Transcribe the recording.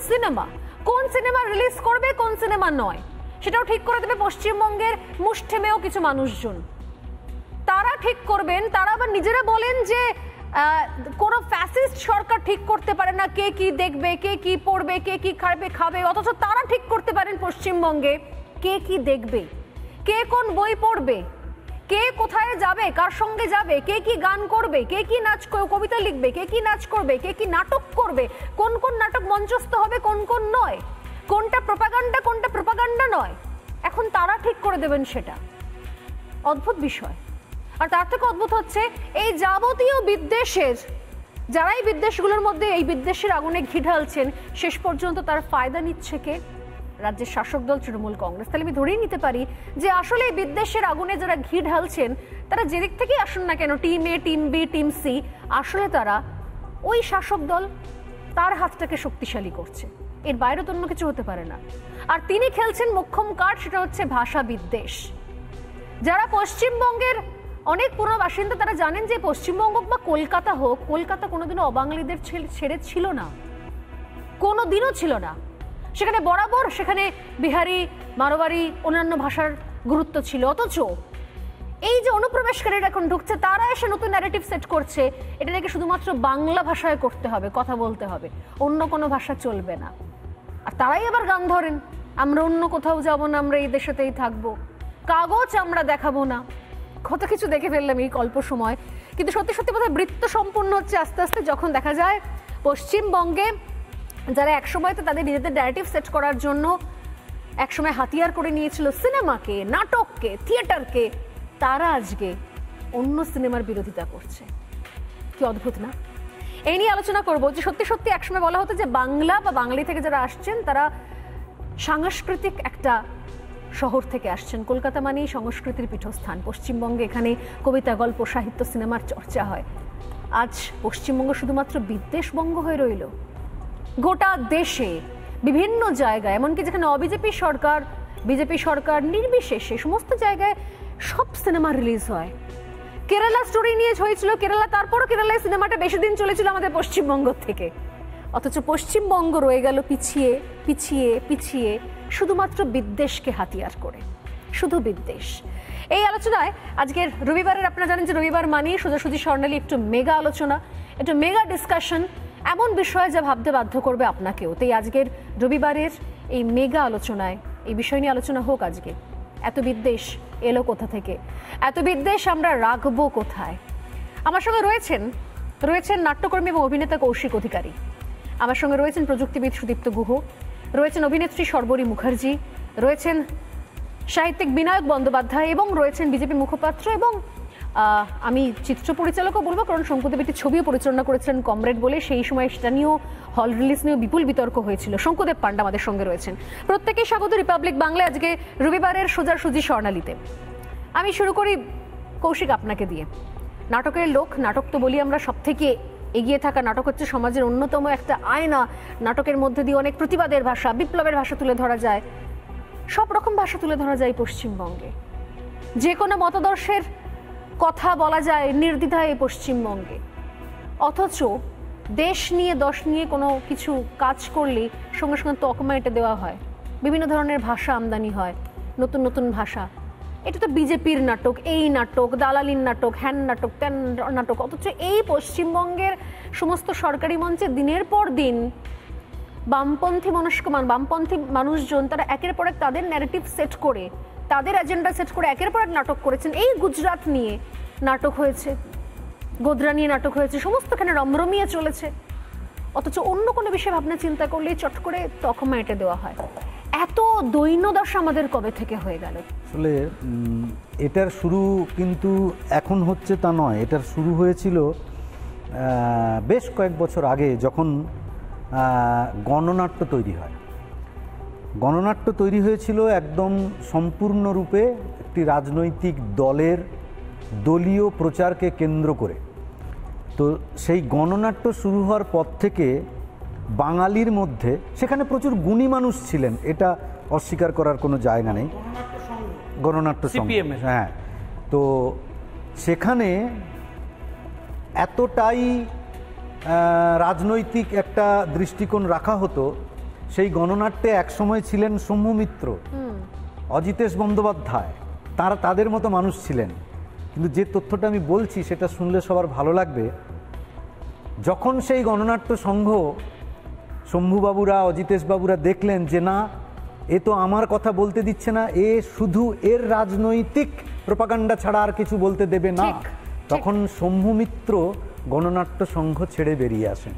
Cinema release করবে, কোন cinema নয়, সেটাও ঠিক করে দেবে পশ্চিমবঙ্গের মুষ্টিমেয় কিছু মানুষজন। তারা ঠিক করবেন। তারা আবার নিজেরা বলেন যে কোনো ফ্যাসিস্ট সরকার ঠিক করতে পারে না কে কি দেখবে, কে কি পড়বে, কে কি খাবে, অথচ তারা ঠিক করতে পারেন পশ্চিমবঙ্গে কে কি দেখবে, কে কোন বই পড়বে, কে কোথায় যাবে, কার সঙ্গে যাবে, কে কি গান করবে, কে কি কবিতা লিখবে, কে কি নাচ করবে, কে কি নাটক করবে, কোন কোন নাটক মঞ্চস্থ হবে, কোন কোন নয়, কোনটা প্রপাগান্ডা নয়, এখন তারা ঠিক করে দেবেন। সেটা অদ্ভুত বিষয়। আর তার থেকে অদ্ভুত হচ্ছে এই যাবতীয় বিদ্বেষের, যারা এই বিদ্বেষগুলোর মধ্যে এই বিদ্বেষের আগুনে ঘি ঢালছেন, শেষ পর্যন্ত তার ফায়দা নিচ্ছে কে? রাজ্যের শাসক দল তৃণমূল কংগ্রেস। তাহলে আমি ধরেই নিতে পারি যে আসলে এই বিদ্বেষের আগুনে যারা ঘি ঢালছেন তারা যেদিক থেকেই আসুন না কেন, টিম এ, টিম বি, টিম সি, আসলে তারা ওই শাসক দল তার হাতটাকে শক্তিশালী করছে। এর বাইরে তো অন্য কিছু হতে পারে না। আর তিনি খেলছেন মোক্ষম কার্ড, সেটা হচ্ছে ভাষা বিদ্বেষ। যারা পশ্চিমবঙ্গের অনেক পুরনো বাসিন্দা তারা জানেন যে পশ্চিমবঙ্গ বা কলকাতা হোক, কলকাতা কোনোদিনও অবাঙালিদের ছেড়ে ছিল না, কোনোদিনও ছিল না। সেখানে বরাবর সেখানে বিহারি, মারোয়ারি, অন্যান্য ভাষার গুরুত্ব ছিল। অথচ এই যে অনুপ্রবেশকারীরা এখন ঢুকছে, তারা এসে নতুন ন্যারেটিভ সেট করছে, এটা নাকি শুধুমাত্র বাংলা ভাষায় করতে হবে, কথা বলতে হবে, অন্য কোনো ভাষা চলবে না। আর তারাই আবার গান ধরেন, আমরা অন্য কোথাও যাব না, আমরা এই দেশেতেই থাকবো, কাগজ আমরা দেখাবো না। কত কিছু দেখে ফেললাম এই অল্প সময়। কিন্তু সত্যি সত্যি বোধহয় বৃত্ত সম্পূর্ণ হচ্ছে আস্তে আস্তে, যখন দেখা যায় পশ্চিমবঙ্গে যারা একসময় তো তাদের নিজেদের ন্যারেটিভ সেট করার জন্য একসময় হাতিয়ার করে নিয়েছিল সিনেমাকে, নাটককে, থিয়েটারকে, তারা আজকে অন্য সিনেমার বিরোধিতা করছে। কি অদ্ভুত না? এই নিয়ে আলোচনা করবো যে সত্যি সত্যি একসময় বলা হতো যে বাংলা বা বাঙালি থেকে যারা আসছেন তারা সাংস্কৃতিক একটা শহর থেকে আসছেন। কলকাতা মানেই সংস্কৃতির পীঠস্থান। পশ্চিমবঙ্গে এখানে কবিতা, গল্প, সাহিত্য, সিনেমার চর্চা হয়। আজ পশ্চিমবঙ্গ শুধুমাত্র বিদ্বেষবঙ্গ হয়ে রইল। গোটা দেশে বিভিন্ন জায়গায়, এমনকি যেখানে বিজেপি সরকার নির্বিশেষে সমস্ত জায়গায় সব সিনেমা রিলিজ হয়। কেরালা স্টোরি নিয়ে হয়েছিল কেরালা, তারপরও কেরালায় সিনেমাটা বেশি দিন চলেছিল আমাদের পশ্চিমবঙ্গ থেকে। অথচ পশ্চিমবঙ্গ রয়ে গেল পিছিয়ে পিছিয়ে পিছিয়ে, শুধুমাত্র বিদ্বেষকে হাতিয়ার করে, শুধু বিদ্বেষ। এই আলোচনায় আজকের রবিবারের, আপনারা জানেন যে রবিবার মানেই সোজাসুজি স্বর্ণালী একটু মেগা আলোচনা, একটু মেগা ডিসকাশন, এমন বিষয় যা ভাবতে বাধ্য করবে আপনাকেও। তাই আজকের রবিবারের এই মেগা আলোচনায় এই বিষয় নিয়ে আলোচনা হোক। আজকে এত বিদ্বেষ এলো কোথা থেকে, এত বিদ্বেষ আমরা রাখবো কোথায়? আমার সঙ্গে রয়েছেন নাট্যকর্মী এবং অভিনেতা কৌশিক অধিকারী, আমার সঙ্গে রয়েছেন প্রযুক্তিবিদ সুদীপ্ত গুহ, রয়েছেন অভিনেত্রী শর্বরী মুখার্জি, রয়েছেন সাহিত্যিক বিনায়ক বন্দ্যোপাধ্যায় এবং রয়েছেন বিজেপি মুখপাত্র এবং আমি চিত্র পরিচালকও বলবো, কারণ শঙ্কুদেব একটি ছবিও পরিচালনা করেছিলেন কমরেড বলে, সেই সময় সেটা নিয়েও হল রিলিজ নিয়েও বিপুল বিতর্ক হয়েছিল। শঙ্কুদেব পান্ডা আমাদের সঙ্গে রয়েছেন। প্রত্যেকেই স্বাগত রিপাবলিক বাংলায় আজকে রবিবারের সোজাসুজি স্বর্ণালীতে। আমি শুরু করি কৌশিক আপনাকে দিয়ে। নাটকের লোক, নাটক তো বলি আমরা সব থেকে এগিয়ে থাকা, নাটক হচ্ছে সমাজের অন্যতম একটা আয়না। নাটকের মধ্যে দিয়ে অনেক প্রতিবাদের ভাষা, বিপ্লবের ভাষা তুলে ধরা যায়, সব রকম ভাষা তুলে ধরা যায় পশ্চিমবঙ্গে। যে কোনো মতাদর্শের কথা বলা যায় নির্দ্বিধায় এই পশ্চিমবঙ্গে। অথচ দেশ নিয়ে, দশ নিয়ে কোনো কিছু কাজ করলেই সঙ্গে সঙ্গে তকমা এঁটে দেওয়া হয়, বিভিন্ন ধরনের ভাষা আমদানি হয়, নতুন নতুন ভাষা। এটা তো বিজেপির নাটক, এই নাটক, দালালির নাটক, হ্যান নাটক, ত্যান নাটক। অথচ এই পশ্চিমবঙ্গের সমস্ত সরকারি মঞ্চে দিনের পর দিন বামপন্থী মানুষজন তারা একের পর এক তাদের ন্যারেটিভ সেট করে, তাদের এজেন্ডা সেট করে একের পর এক নাটক করেছেন। এই গুজরাট নিয়ে নাটক হয়েছে, গোধরা নিয়ে নাটক হয়েছে, সমস্তখানে রমরমিয়ে চলেছে। অথচ অন্য কোনো বিষয়ে ভাবনা চিন্তা করলেই চট করে তকমা এঁটে দেওয়া হয়। এত দৈন্যদশা আমাদের কবে থেকে হয়ে গেল? আসলে এটার শুরু কিন্তু এখন হচ্ছে তা নয়। এটার শুরু হয়েছিল বেশ কয়েক বছর আগে, যখন গণনাট্য তৈরি হয়। গণনাট্য তৈরি হয়েছিল একদম সম্পূর্ণরূপে একটি রাজনৈতিক দলের দলীয় প্রচারকে কেন্দ্র করে। তো সেই গণনাট্য শুরু হওয়ার পর থেকে বাঙালির মধ্যে, সেখানে প্রচুর গুণী মানুষ ছিলেন, এটা অস্বীকার করার কোনো জায়গা নেই, গণনাট্য সংঘ, হ্যাঁ। তো সেখানে এতটাই রাজনৈতিক একটা দৃষ্টিকোণ রাখা হতো সেই গণনাট্যে একসময় ছিলেন শম্ভু মিত্র, অজিতেশ বন্দ্যোপাধ্যায়, তাদের মতো মানুষ ছিলেন। কিন্তু যে তথ্যটা আমি বলছি সেটা শুনলে সবার ভালো লাগবে। যখন সেই গণনাট্য সংঘ শম্ভুবাবুরা, অজিতেশ বাবুরা দেখলেন যে না, এ তো আমার কথা বলতে দিচ্ছে না, এ শুধু এর রাজনৈতিক প্রোপাগান্ডা ছাড়া আর কিছু বলতে দেবে না, তখন শম্ভু মিত্র গণনাট্য সংঘ ছেড়ে বেরিয়ে আসেন।